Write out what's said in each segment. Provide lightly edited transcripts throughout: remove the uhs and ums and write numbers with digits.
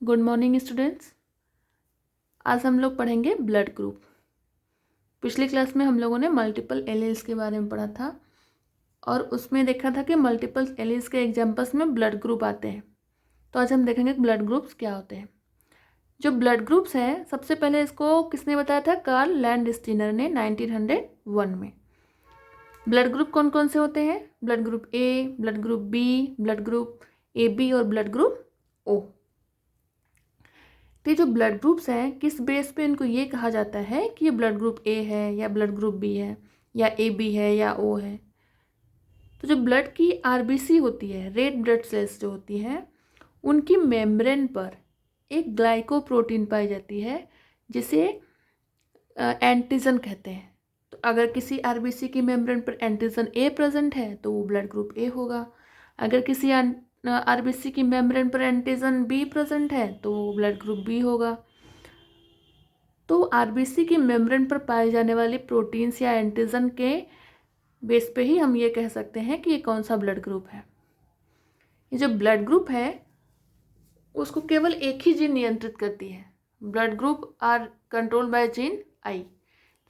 Good morning students. आज हम लोग पढ़ेंगे ब्लड ग्रुप। पिछली क्लास में हम लोगों ने मल्टीपल एलील्स के बारे में पढ़ा था और उसमें देखा था कि मल्टीपल एलील्स के एग्जांपल्स में ब्लड ग्रुप आते हैं। तो आज हम देखेंगे ब्लड ग्रुप्स क्या होते हैं। जो ब्लड ग्रुप्स हैं, सबसे पहले इसको किसने बताया था? कार्ल लैंडस्टीनर ने 1901 में। ब्लड ग्रुप कौन कौन से होते हैं? Blood group A, blood group B, blood group AB और ब्लड ग्रुप O। तो ये जो ब्लड ग्रुप्स हैं, किस बेस पे इनको ये कहा जाता है कि ये ब्लड ग्रुप ए है या ब्लड ग्रुप बी है या AB है या O है? तो जो ब्लड की RBC होती है, रेड ब्लड सेल्स जो होती हैं, उनकी मेम्ब्रेन पर एक ग्लाइकोप्रोटीन पाई जाती है जिसे एंटीजन कहते हैं। तो अगर किसी RBC की मेम्ब्रेन पर एंटीजन A प्रेजेंट है तो वो ब्लड ग्रुप A होगा। अगर किसी RBC की मेम्ब्रेन पर एंटीजन B प्रेजेंट है तो वो ब्लड ग्रुप B होगा। तो RBC की मेम्ब्रेन पर पाए जाने वाली प्रोटीन्स या एंटीजन के बेस पे ही हम ये कह सकते हैं कि ये कौन सा ब्लड ग्रुप है। ये जो ब्लड ग्रुप है उसको केवल एक ही जीन नियंत्रित करती है। Blood group are controlled by gene I.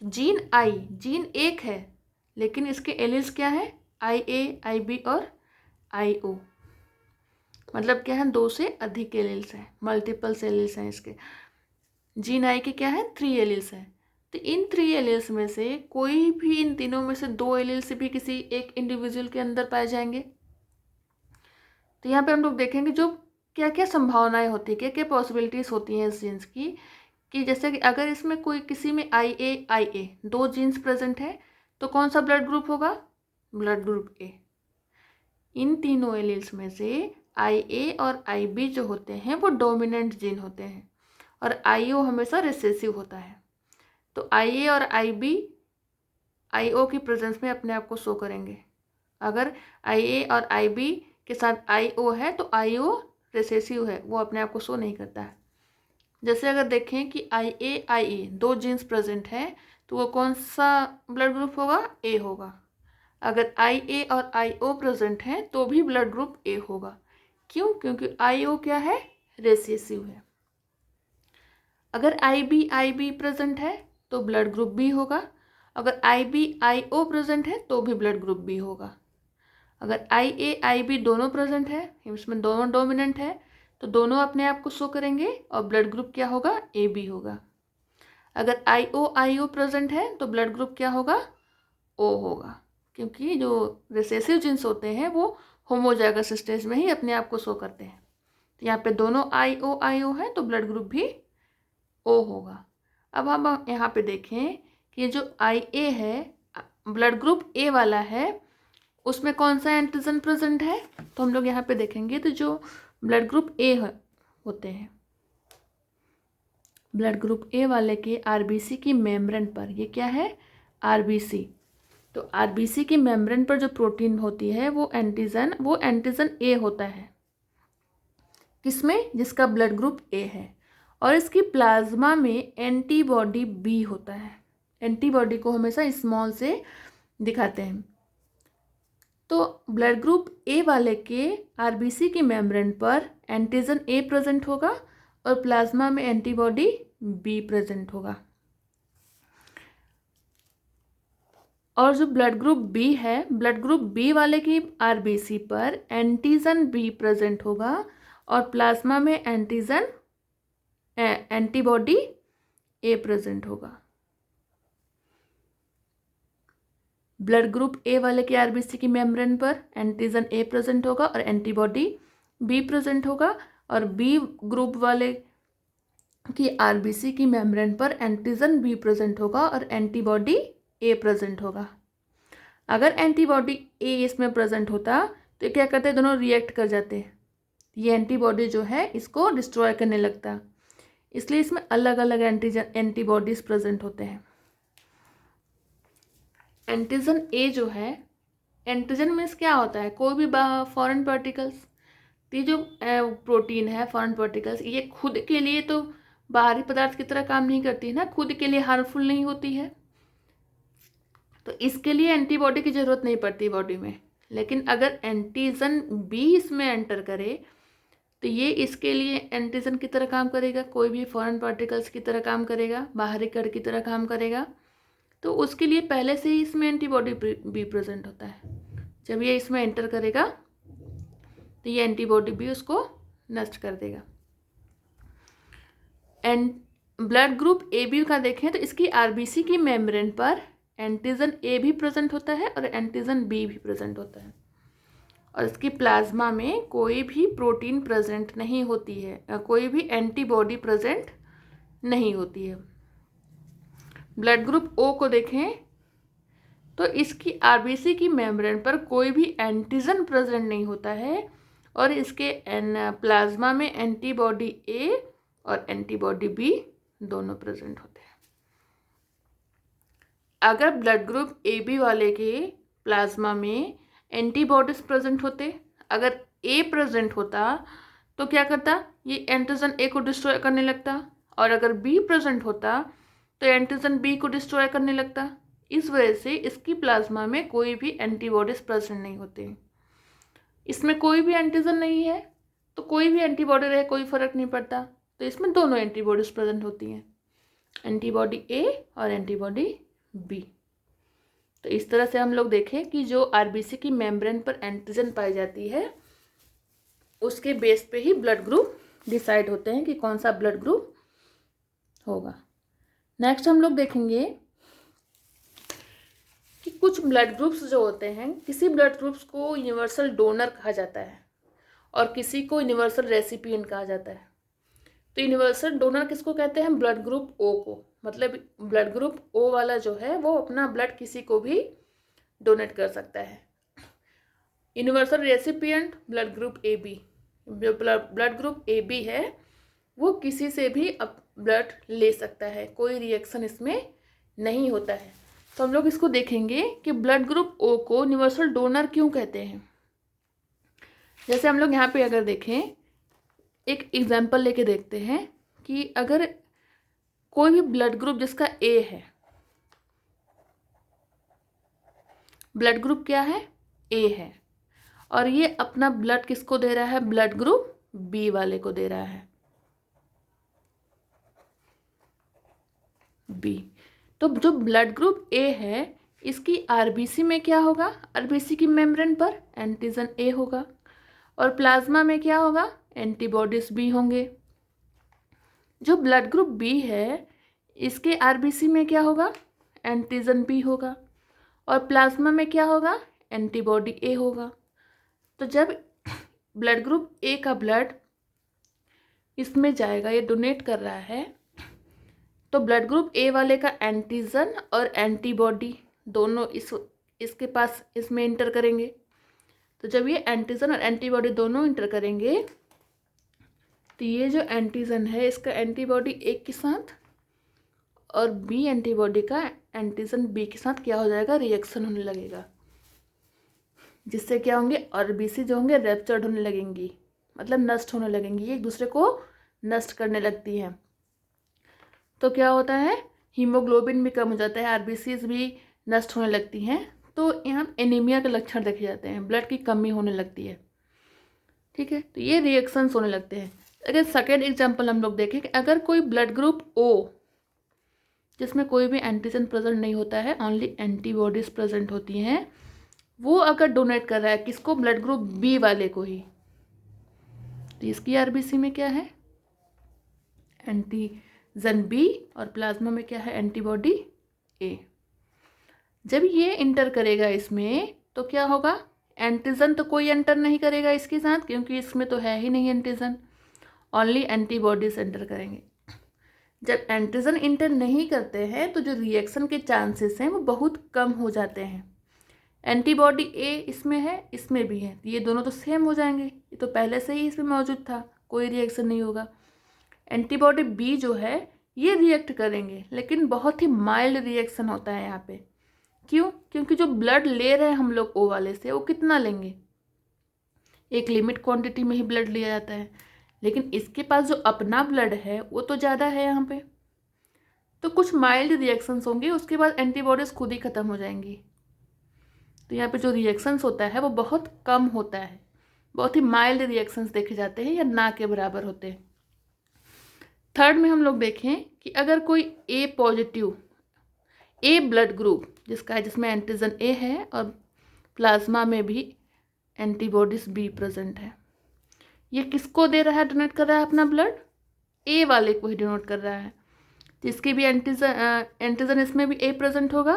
Gene I gene एक है, लेकिन इसके एलील्स क्या है? IA, IB और IO। मतलब क्या है? 2 से अधिक एलील्स हैं, मल्टीपल एलील्स हैं इसके। जीन आई के क्या है? 3 एलील्स हैं। तो इन 3 एलील्स में से कोई भी इन तीनों में से 2 एलील्स भी किसी एक इंडिविजुअल के अंदर पाए जाएंगे। तो यहाँ पे हम लोग देखेंगे जो क्या क्या संभावनाएं होती है, क्या क्या पॉसिबिलिटीज होती हैं इस जीन्स की, कि जैसे कि अगर इसमें कोई किसी में IA 2 जीन्स प्रेजेंट है तो कौन सा ब्लड ग्रुप होगा? Blood group A। इन तीनों एलील्स में से IA और IB जो होते हैं वो डोमिनेंट जीन होते हैं और IO हमेशा रिसेसिव होता है। तो IA और IB IO की प्रेजेंस में अपने आप को शो करेंगे। अगर IA और IB के साथ IO है तो IO रिसेसिव है, वो अपने आप को शो नहीं करता है। जैसे अगर देखें कि IA IE 2 जीन्स प्रेजेंट है तो वो कौन सा ब्लड ग्रुप होगा? A होगा। अगर IA और IO प्रेजेंट है तो भी ब्लड ग्रुप A होगा। क्यों? क्योंकि IO क्या है? रिसेसिव है। अगर IB IB प्रेजेंट है तो ब्लड ग्रुप B होगा। अगर IB IO प्रेजेंट है तो भी ब्लड ग्रुप B होगा। अगर IA IB दोनों प्रेजेंट है, इसमें दोनों डोमिनेंट है, तो दोनों अपने आप को शो करेंगे और ब्लड ग्रुप क्या होगा? AB होगा। अगर IO IO प्रेजेंट है तो ब्लड ग्रुप क्या होगा? O होगा, क्योंकि जो रिसेसिव जीन्स होते हैं वो होमोजाइगस स्टेज में ही अपने आप को शो करते हैं। तो यहाँ पे दोनों IO IO है तो ब्लड ग्रुप भी O होगा। अब हम यहाँ पे देखें कि जो IA है, ब्लड ग्रुप A वाला है, उसमें कौन सा एंटीजन प्रेजेंट है? तो हम लोग यहाँ पे देखेंगे तो जो ब्लड ग्रुप A होते हैं, ब्लड ग्रुप A वाले के RBC की मेम्ब्रेन पर, ये क्या है? RBC। तो RBC की मेम्ब्रेन पर जो प्रोटीन होती है वो एंटीजन A होता है। किसमें? जिसका ब्लड ग्रुप A है। और इसकी प्लाज्मा में एंटीबॉडी B होता है। एंटीबॉडी को हमेशा स्मॉल से दिखाते हैं। तो ब्लड ग्रुप A वाले के RBC की मेम्ब्रेन पर एंटीजन A प्रेजेंट होगा और प्लाज्मा में एंटीबॉडी B प्रेजेंट होगा। और जो ब्लड ग्रुप B है, ब्लड ग्रुप B वाले की RBC पर एंटीजन B प्रेजेंट होगा और प्लाज्मा में एंटीबॉडी A प्रेजेंट होगा। ब्लड ग्रुप A वाले की RBC की मेम्ब्रेन पर एंटीजन A प्रेजेंट होगा और एंटीबॉडी B प्रेजेंट होगा, और B ग्रुप वाले की RBC की मेम्ब्रेन पर एंटीजन B प्रेजेंट होगा और एंटीबॉडी A प्रेजेंट होगा। अगर एंटीबॉडी A इसमें प्रेजेंट होता तो क्या करते? दोनों रिएक्ट कर जाते। ये एंटीबॉडी जो है इसको डिस्ट्रॉय करने लगता, इसलिए इसमें अलग अलग एंटीबॉडीज प्रेजेंट होते हैं। एंटीजन A जो है, एंटीजन मीन्स क्या होता है? कोई भी फॉरेन पार्टिकल्स। ये जो प्रोटीन है, फॉरेन पार्टिकल्स, ये खुद के लिए तो बाहरी पदार्थ की तरह काम नहीं करती है ना, खुद के लिए हार्मफुल नहीं होती है, तो इसके लिए एंटीबॉडी की जरूरत नहीं पड़ती बॉडी में। लेकिन अगर एंटीजन B इसमें एंटर करे तो ये इसके लिए एंटीजन की तरह काम करेगा, कोई भी फॉरेन पार्टिकल्स की तरह काम करेगा, बाहरी कण की तरह काम करेगा। तो उसके लिए पहले से ही इसमें एंटीबॉडी भी प्रेजेंट होता है। जब ये इसमें एंटर करेगा तो ये एंटीबॉडी भी उसको नष्ट कर देगा। And blood group A B का देखें तो इसकी आरबीसी की मेम्ब्रेन पर एंटीजन ए भी प्रेजेंट होता है और एंटीजन बी भी प्रेजेंट होता है, और इसकी प्लाज्मा में कोई भी प्रोटीन प्रेजेंट नहीं होती है, कोई भी एंटीबॉडी प्रेजेंट नहीं होती है। ब्लड ग्रुप ओ को देखें तो इसकी आरबीसी की मेम्ब्रेन पर कोई भी एंटीजन प्रेजेंट नहीं होता है, और इसके प्लाज्मा में एंटीबॉडी ए और एंटीबॉडी बी दोनों प्रेजेंट होते हैं। अगर ब्लड ग्रुप ए बी वाले के प्लाज्मा में एंटीबॉडीज प्रेजेंट होते, अगर ए प्रेजेंट होता तो क्या करता, ये एंटीजन ए को डिस्ट्रॉय करने लगता, और अगर बी प्रेजेंट होता तो एंटीजन बी को डिस्ट्रॉय करने लगता। इस वजह से इसकी प्लाज्मा में कोई भी एंटीबॉडीज प्रेजेंट नहीं होते। इसमें कोई भी एंटीजन नहीं है तो कोई भी एंटीबॉडी रहे कोई फर्क नहीं पड़ता, तो इसमें दोनों एंटीबॉडीज प्रेजेंट होती हैं, एंटीबॉडी ए और एंटीबॉडी बी। तो इस तरह से हम लोग देखें कि जो आरबीसी की मेम्ब्रेन पर एंटीजन पाई जाती है उसके बेस पे ही ब्लड ग्रुप डिसाइड होते हैं कि कौन सा ब्लड ग्रुप होगा। नेक्स्ट हम लोग देखेंगे कि कुछ ब्लड ग्रुप्स जो होते हैं, किसी ब्लड ग्रुप्स को यूनिवर्सल डोनर कहा जाता है और किसी को यूनिवर्सल रेसिपिएंट कहा जाता है। तो यूनिवर्सल डोनर किसको कहते हैं, ब्लड ग्रुप ओ को, मतलब ब्लड ग्रुप ओ वाला जो है वो अपना ब्लड किसी को भी डोनेट कर सकता है। Universal recipient blood group A B, जो ब्लड ग्रुप ए बी है वो किसी से भी ब्लड ले सकता है, कोई रिएक्शन इसमें नहीं होता है। तो हम लोग इसको देखेंगे कि ब्लड ग्रुप ओ को यूनिवर्सल डोनर क्यों कहते हैं। जैसे हम लोग यहाँ पे अगर देखें, एक एग्जाम्पल लेके देखते हैं कि अगर कोई भी ब्लड ग्रुप जिसका ए है, ब्लड ग्रुप क्या है, ए है, और ये अपना ब्लड किसको दे रहा है, ब्लड ग्रुप बी वाले को दे रहा है, बी। तो जो ब्लड ग्रुप ए है इसकी आरबीसी में क्या होगा, आरबीसी की मेम्ब्रेन पर एंटीजन ए होगा, और प्लाज्मा में क्या होगा, एंटीबॉडीज बी होंगे। जो ब्लड ग्रुप बी है इसके आरबीसी में क्या होगा, एंटीजन बी होगा, और प्लाज्मा में क्या होगा, एंटीबॉडी ए होगा। तो जब ब्लड ग्रुप ए का ब्लड इसमें जाएगा, ये डोनेट कर रहा है, तो ब्लड ग्रुप ए वाले का एंटीजन और एंटीबॉडी दोनों इसके पास इसमें इंटर करेंगे। तो जब ये एंटीजन और एंटीबॉडी दोनों इंटर करेंगे तो ये जो एंटीजन है इसका एंटीबॉडी ए के साथ और बी एंटीबॉडी का एंटीजन बी के साथ क्या हो जाएगा, रिएक्शन होने लगेगा, जिससे क्या होंगे, आरबीसी जो होंगे रैप्चर्ड होने लगेंगी, मतलब नष्ट होने लगेंगी, ये एक दूसरे को नष्ट करने लगती हैं। तो क्या होता है, हीमोग्लोबिन भी कम हो जाता है, आरबीसीज भी नष्ट होने लगती हैं। तो यहाँ एनीमिया के लक्षण देखे जाते हैं, ब्लड की कमी होने लगती है। ठीक है, तो ये रिएक्शंस होने लगते हैं। अगर सेकेंड एग्जांपल हम लोग देखें कि अगर कोई ब्लड ग्रुप ओ जिसमें कोई भी एंटीजन प्रेजेंट नहीं होता है, ओनली एंटीबॉडीज प्रेजेंट होती हैं, वो अगर डोनेट कर रहा है किसको, ब्लड ग्रुप बी वाले को ही, तो इसकी आरबीसी में क्या है, एंटीजन बी, और प्लाज्मा में क्या है, एंटीबॉडी ए। जब ये इंटर करेगा इसमें तो क्या होगा, एंटीजन तो कोई एंटर नहीं करेगा इसके साथ, क्योंकि इसमें तो है ही नहीं एंटीजन, ओनली एंटीबॉडीज एंटर करेंगे। जब एंटीजन इंटर नहीं करते हैं तो जो रिएक्शन के चांसेस हैं वो बहुत कम हो जाते हैं। एंटीबॉडी ए इसमें है, इसमें भी है, ये दोनों तो सेम हो जाएंगे, ये तो पहले से ही इसमें मौजूद था, कोई रिएक्शन नहीं होगा। एंटीबॉडी बी जो है ये रिएक्ट करेंगे, लेकिन बहुत ही माइल्ड रिएक्शन होता है यहाँ पे। क्यों, क्योंकि जो ब्लड ले रहे हैं हम लोग ओ वाले से, वो कितना लेंगे, एक लिमिट क्वांटिटी में ही ब्लड लिया जाता है, लेकिन इसके पास जो अपना ब्लड है वो तो ज़्यादा है यहाँ पे, तो कुछ माइल्ड रिएक्शंस होंगे, उसके बाद एंटीबॉडीज़ खुद ही ख़त्म हो जाएंगी। तो यहाँ पे जो रिएक्शंस होता है वो बहुत कम होता है, बहुत ही माइल्ड रिएक्शंस देखे जाते हैं या ना के बराबर होते हैं। थर्ड में हम लोग देखें कि अगर कोई ए पॉजिटिव ए ब्लड ग्रुप जिसका है, जिसमें एंटीजन ए है और प्लाज्मा में भी एंटीबॉडीज बी प्रेजेंट है, ये किसको दे रहा है, डोनेट कर रहा है अपना ब्लड? ए वाले को ही डोनेट कर रहा है। जिसकी भी एंटीजन इसमें भी ए प्रेजेंट होगा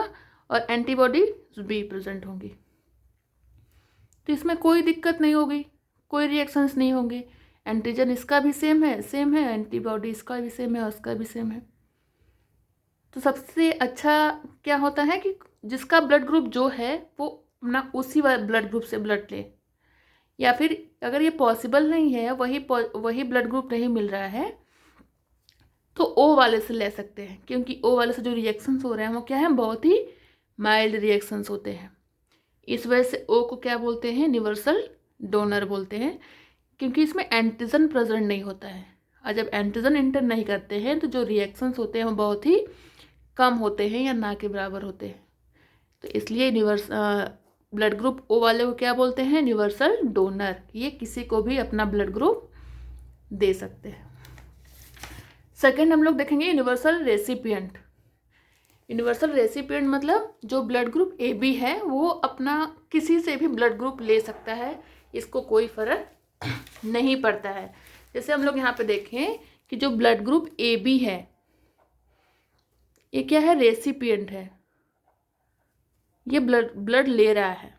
और एंटीबॉडी बी प्रेजेंट होंगी, तो इसमें कोई दिक्कत नहीं होगी, कोई रिएक्शंस नहीं होंगे। एंटीजन इसका भी सेम है, एंटीबॉडी इसका भी सेम है और उसका भी सेम है। तो सबसे अच्छा क्या होता है कि जिसका ब्लड ग्रुप जो है वो अपना उसी ब्लड ग्रुप से ब्लड ले, या फिर अगर ये पॉसिबल नहीं है, वही ब्लड ग्रुप नहीं मिल रहा है, तो ओ वाले से ले सकते हैं, क्योंकि ओ वाले से जो रिएक्शंस हो रहे हैं वो क्या है, बहुत ही माइल्ड रिएक्शंस होते हैं। इस वजह से ओ को क्या बोलते हैं, यूनिवर्सल डोनर बोलते हैं, क्योंकि इसमें एंटीजन प्रेजेंट नहीं होता है। और जब एंटीजन इंटर नहीं करते हैं तो जो रिएक्शंस होते हैं वो बहुत ही कम होते हैं या ना के बराबर होते हैं। तो इसलिए ब्लड ग्रुप ओ वाले को क्या बोलते हैं, यूनिवर्सल डोनर। ये किसी को भी अपना ब्लड ग्रुप दे सकते हैं। सेकेंड हम लोग देखेंगे यूनिवर्सल रेसिपिएंट। यूनिवर्सल रेसिपिएंट मतलब जो ब्लड ग्रुप ए बी है वो अपना किसी से भी ब्लड ग्रुप ले सकता है, इसको कोई फर्क नहीं पड़ता है। जैसे हम लोग यहाँ पे देखें कि जो ब्लड ग्रुप ए बी है ये क्या है, रेसिपिएंट है, ये ब्लड ले रहा है।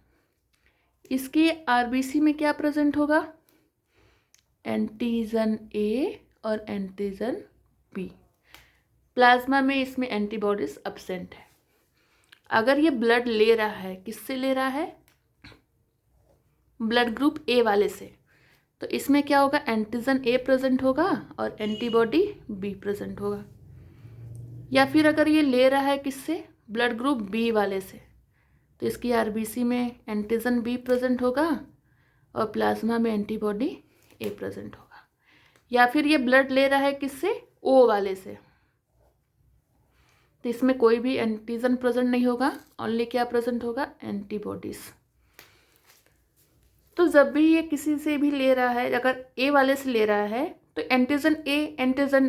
इसके आरबीसी में क्या प्रेजेंट होगा, एंटीजन ए और एंटीजन बी। प्लाज्मा में इसमें एंटीबॉडीज एब्सेंट है। अगर ये ब्लड ले रहा है, किससे ले रहा है, ब्लड ग्रुप ए वाले से, तो इसमें क्या होगा, एंटीजन ए प्रेजेंट होगा और एंटीबॉडी बी प्रेजेंट होगा। या फिर अगर ये ले रहा है किससे, ब्लड ग्रुप बी वाले से, तो इसकी आरबीसी में एंटीजन बी प्रेजेंट होगा और प्लाज्मा में एंटीबॉडी ए प्रेजेंट होगा। या फिर ये ब्लड ले रहा है किससे, ओ वाले से, तो इसमें कोई भी एंटीजन प्रेजेंट नहीं होगा, ओनली क्या प्रेजेंट होगा, एंटीबॉडीज। तो जब भी ये किसी से भी ले रहा है, अगर ए वाले से ले रहा है तो एंटीजन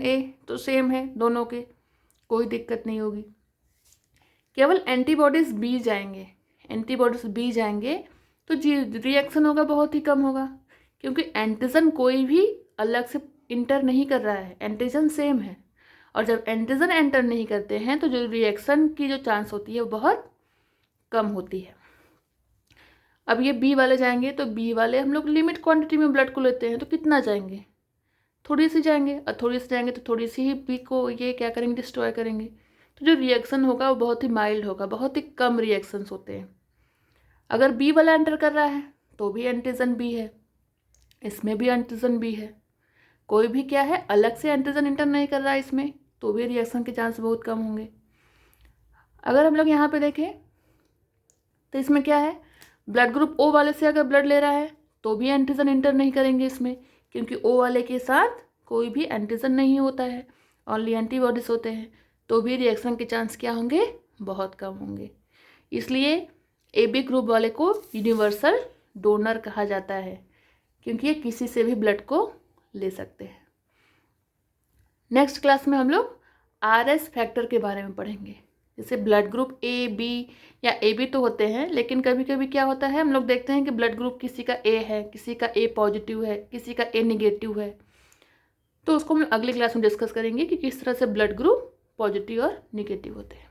ए तो सेम है दोनों के, कोई दिक्कत नहीं होगी। केवल एंटीबॉडीज बी जाएंगे तो जी रिएक्शन होगा बहुत ही कम होगा, क्योंकि एंटीजन कोई भी अलग से इंटर नहीं कर रहा है, एंटीजन सेम है। और जब एंटीजन एंटर नहीं करते हैं तो जो रिएक्शन की जो चांस होती है वो बहुत कम होती है। अब ये बी वाले जाएंगे तो बी वाले हम लोग लिमिट क्वांटिटी में ब्लड को लेते हैं, तो कितना जाएंगे, थोड़ी सी जाएंगे, और थोड़ी सी जाएंगे तो थोड़ी सी ही बी को ये क्या करेंगे, डिस्ट्रॉय करेंगे। तो जो रिएक्शन होगा वो बहुत ही माइल्ड होगा, बहुत ही कम रिएक्शंस होते हैं। अगर बी वाला एंटर कर रहा है तो भी एंटीजन बी है, इसमें भी एंटीजन बी है, कोई भी क्या है अलग से एंटीजन एंटर नहीं कर रहा है इसमें, तो भी रिएक्शन के चांस बहुत कम होंगे। अगर हम लोग यहाँ पे देखें तो इसमें क्या है, ब्लड ग्रुप ओ वाले से अगर ब्लड ले रहा है तो भी एंटीजन एंटर नहीं करेंगे इसमें, क्योंकि ओ वाले के साथ कोई भी एंटीजन नहीं होता है, ओनली एंटीबॉडीज होते हैं, तो भी रिएक्शन के चांस क्या होंगे, बहुत कम होंगे। इसलिए ए बी ग्रुप वाले को यूनिवर्सल डोनर कहा जाता है, क्योंकि ये किसी से भी ब्लड को ले सकते हैं। नेक्स्ट क्लास में हम लोग आरएस फैक्टर के बारे में पढ़ेंगे। जैसे ब्लड ग्रुप ए बी या ए बी तो होते हैं, लेकिन कभी कभी क्या होता है, हम लोग देखते हैं कि ब्लड ग्रुप किसी का ए है, किसी का ए पॉजिटिव है, किसी का ए निगेटिव है, तो उसको हम अगली क्लास में डिस्कस करेंगे कि किस तरह से ब्लड ग्रुप पॉजिटिव और निगेटिव होते हैं।